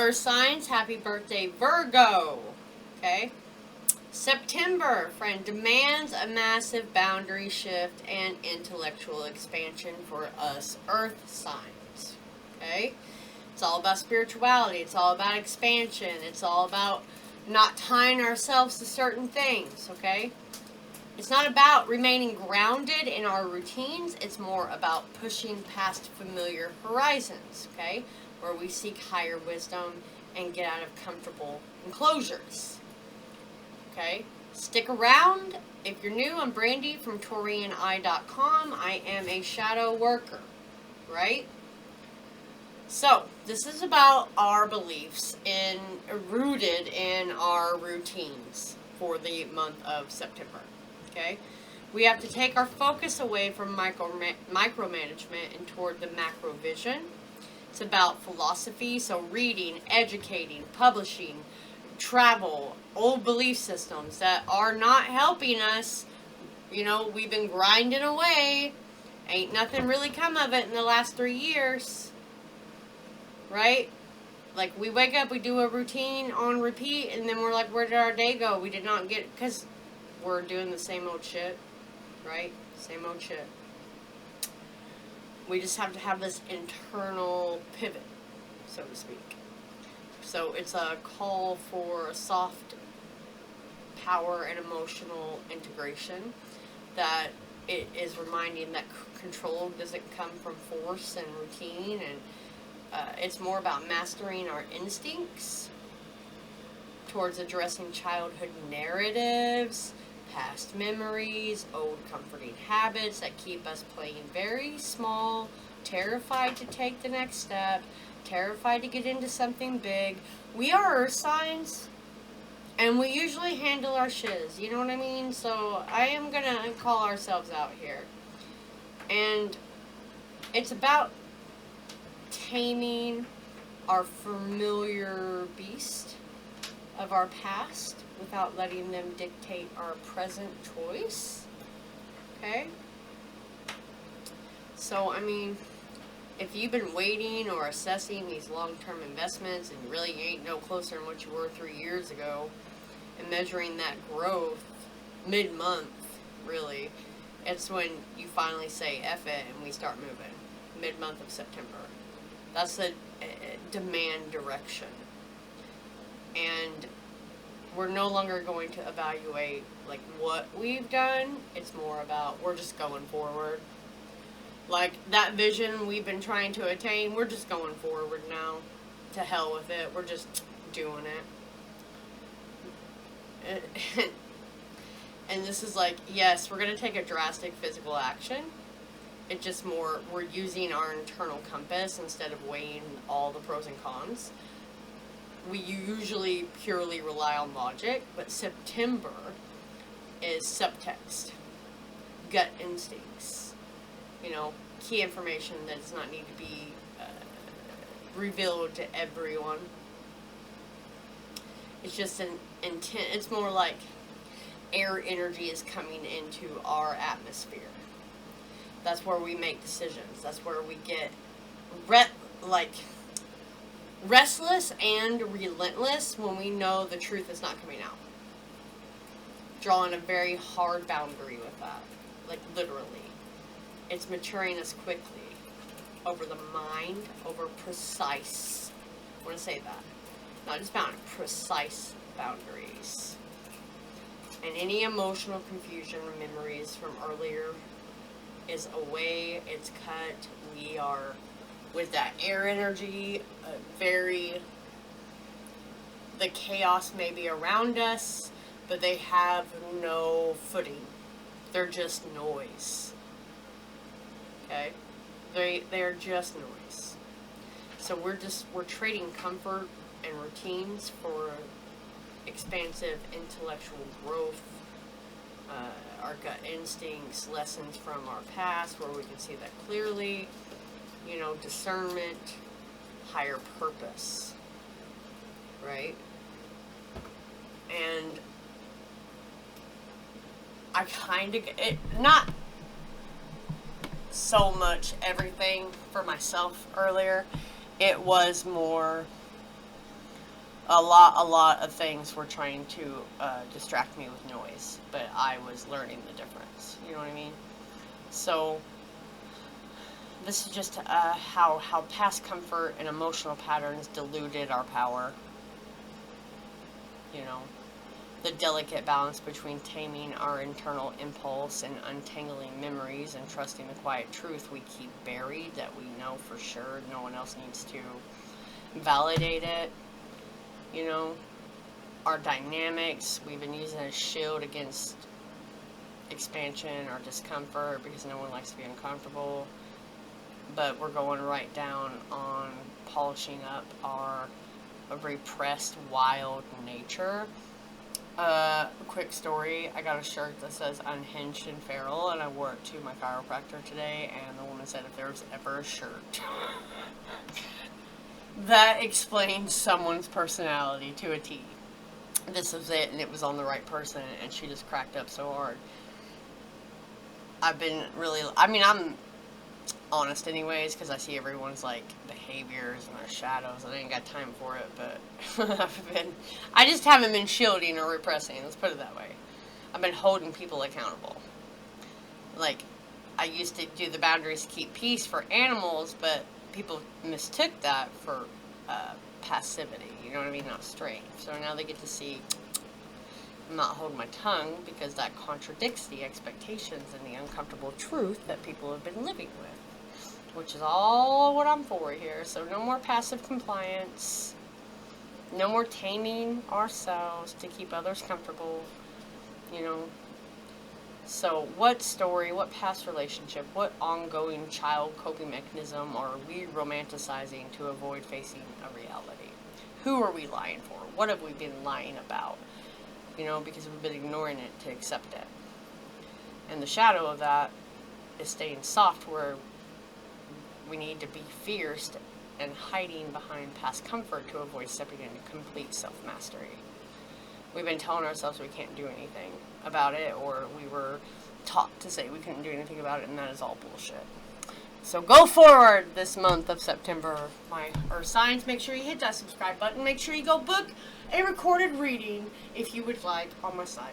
Earth signs, happy birthday, Virgo. Okay? September, friend, demands a massive boundary shift and intellectual expansion for us Earth signs. Okay? It's all about spirituality. It's all about expansion. It's all about not tying ourselves to certain things. Okay? It's not about remaining grounded in our routines. It's more about pushing past familiar horizons. Okay? Where we seek higher wisdom and get out of comfortable enclosures. Okay? Stick around. If you're new, I'm Brandy from Taureaneye.com. I am a shadow worker. Right? So, this is about our beliefs rooted in our routines for the month of September. Okay? We have to take our focus away from micromanagement and toward the macro vision. It's about philosophy, so reading, educating, publishing, travel, old belief systems that are not helping us. You know, we've been grinding away. Ain't nothing really come of it in the last 3 years. Right? Like, we wake up, we do a routine on repeat, and then we're like, where did our day go? We did not get, because we're doing the same old shit. Right? Same old shit. We just have to have this internal pivot, so to speak. So it's a call for soft power and emotional integration, that it is reminding that control doesn't come from force and routine, and it's more about mastering our instincts towards addressing childhood narratives, past memories, old comforting habits that keep us playing very small, terrified to take the next step, terrified to get into something big. We are Earth signs, and we usually handle our shiz, you know what I mean? So I am going to call ourselves out here. And it's about taming our familiar beast of our past without letting them dictate our present choice. Okay? So, I mean, if you've been waiting or assessing these long-term investments and really you ain't no closer than what you were 3 years ago, and measuring that growth mid-month, really, it's when you finally say F it and we start moving. Mid-month of September. That's the demand direction. And we're no longer going to evaluate like what we've done. It's more about we're just going forward. Like that vision we've been trying to attain, we're just going forward now. To hell with it. We're just doing it. And this is like, yes, we're going to take a drastic physical action. It's just more, we're using our internal compass instead of weighing all the pros and cons. We usually purely rely on logic, but September is subtext, gut instincts, you know, key information that does not need to be revealed to everyone. It's just an intent. It's more like air energy is coming into our atmosphere. That's where we make decisions. That's where we get restless and relentless when we know the truth is not coming out. Drawing a very hard boundary with that. Like, literally. It's maturing us quickly. Over the mind, over precise. I want to say that. Not just bound, precise boundaries. And any emotional confusion or memories from earlier is away, it's cut. We are with that air energy, the chaos may be around us, but they have no footing. They're just noise. Okay? They're just noise. So we're trading comfort and routines for expansive intellectual growth, our gut instincts, lessons from our past where we can see that clearly, you know, discernment, higher purpose, right? And I kind of, not so much everything for myself earlier, it was more a lot of things were trying to distract me with noise, but I was learning the difference. You know what I mean? So this is just how past comfort and emotional patterns diluted our power. You know, the delicate balance between taming our internal impulse and untangling memories and trusting the quiet truth we keep buried that we know for sure no one else needs to validate it. You know, our dynamics, we've been using as a shield against expansion or discomfort because no one likes to be uncomfortable. But we're going right down on polishing up our repressed wild nature. Quick story, I got a shirt that says unhinged and feral, and I wore it to my chiropractor today, and the woman said if there was ever a shirt that explains someone's personality to a T, this was it, and it was on the right person, and she just cracked up so hard. I'm honest anyways, because I see everyone's like behaviors and their shadows, and I ain't got time for it, but I just haven't been shielding or repressing, let's put it that way. I've been holding people accountable. Like, I used to do the boundaries to keep peace for animals, but people mistook that for passivity, you know what I mean, not strength. So now they get to see I'm not holding my tongue, because that contradicts the expectations and the uncomfortable truth that people have been living with, which is all what I'm for here. So no more passive compliance, no more taming ourselves to keep others comfortable, you know. So what story, what past relationship, what ongoing child coping mechanism are we romanticizing to avoid facing a reality? Who are we lying for? What have we been lying about? You know, because we've been ignoring it to accept it. And the shadow of that is staying soft, where we need to be fierce and hiding behind past comfort to avoid stepping into complete self-mastery. We've been telling ourselves we can't do anything about it, or we were taught to say we couldn't do anything about it, and that is all bullshit. So go forward this month of September, my Earth Signs. Make sure you hit that subscribe button. Make sure you go book a recorded reading if you would like on my site.